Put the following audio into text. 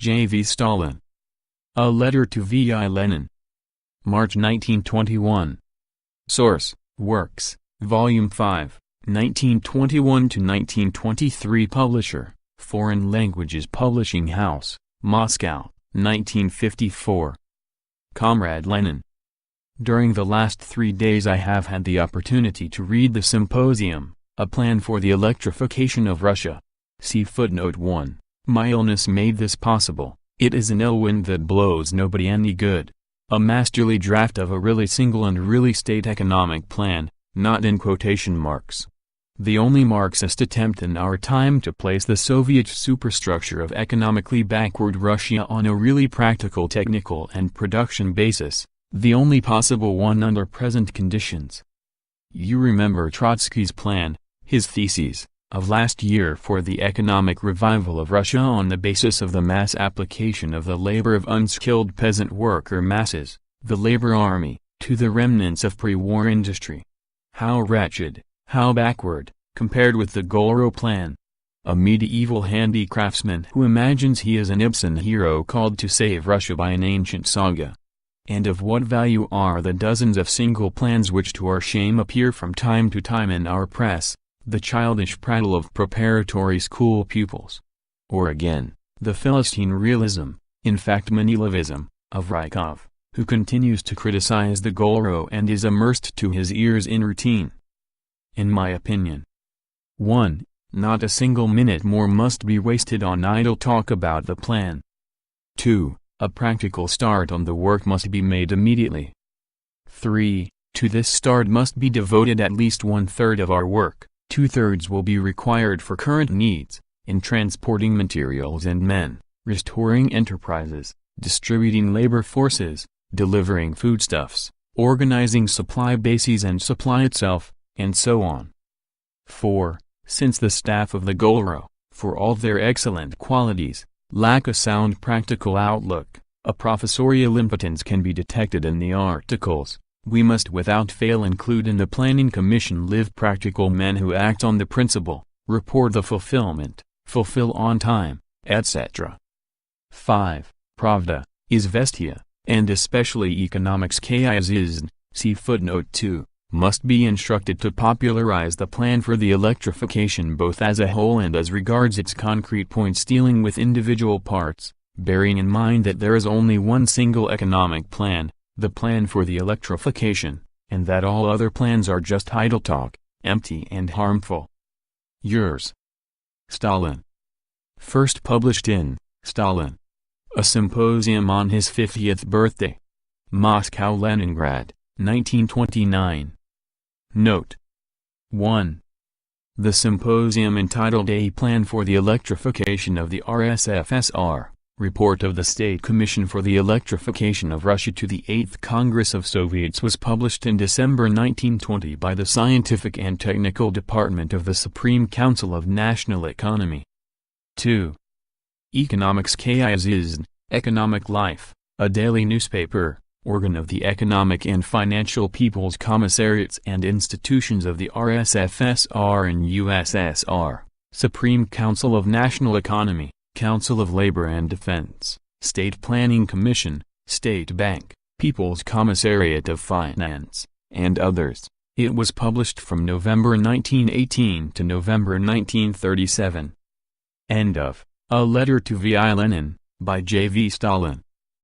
J.V. Stalin. A Letter to V.I. Lenin. March 1921. Source: Works, Volume 5, 1921–1923. Publisher: Foreign Languages Publishing House, Moscow, 1954. Comrade Lenin. During the last 3 days I have had the opportunity to read the Symposium, A Plan for the Electrification of Russia. See footnote 1. My illness made this possible. It is an ill wind that blows nobody any good. A masterly draft of a really single and really state economic plan, not in quotation marks. The only Marxist attempt in our time to place the Soviet superstructure of economically backward Russia on a really practical technical and production basis, the only possible one under present conditions. You remember Trotsky's plan, his theses, of last year for the economic revival of Russia on the basis of the mass application of the labor of unskilled peasant worker masses, the labor army, to the remnants of pre-war industry. How wretched, how backward, compared with the GOELRO plan. A medieval handicraftsman who imagines he is an Ibsen hero called to save Russia by an ancient saga. And of what value are the dozens of single plans which to our shame appear from time to time in our press, the childish prattle of preparatory school pupils? Or again, the Philistine realism, in fact Manilovism, of Rykov, who continues to criticize the GOELRO and is immersed to his ears in routine? In my opinion, 1. Not a single minute more must be wasted on idle talk about the plan. 2. A practical start on the work must be made immediately. 3. To this start must be devoted at least 1/3 of our work. 2/3 will be required for current needs, in transporting materials and men, restoring enterprises, distributing labor forces, delivering foodstuffs, organizing supply bases and supply itself, and so on. 4. Since the staff of the GOELRO, for all their excellent qualities, lack a sound practical outlook, a professorial impotence can be detected in the articles, we must without fail include in the Planning Commission live practical men who act on the principle, report the fulfillment, fulfill on time, etc. 5. Pravda, Izvestia, and especially Economics KIZN, see footnote 2, must be instructed to popularize the plan for the electrification both as a whole and as regards its concrete points dealing with individual parts, bearing in mind that there is only one single economic plan, the plan for the electrification, and that all other plans are just idle talk, empty and harmful. Yours, Stalin. First published in Stalin. A Symposium on his 50th birthday. Moscow, Leningrad, 1929. Note 1. The symposium entitled A Plan for the Electrification of the RSFSR, Report of the State Commission for the Electrification of Russia to the 8th Congress of Soviets was published in December 1920 by the Scientific and Technical Department of the Supreme Council of National Economy. 2. Economics KIZN, Economic Life, a daily newspaper, organ of the Economic and Financial People's Commissariats and Institutions of the RSFSR and USSR, Supreme Council of National Economy, Council of Labor and Defense, State Planning Commission, State Bank, People's Commissariat of Finance, and others. It was published from November 1918 to November 1937. End of A Letter to V.I. Lenin, by J.V. Stalin.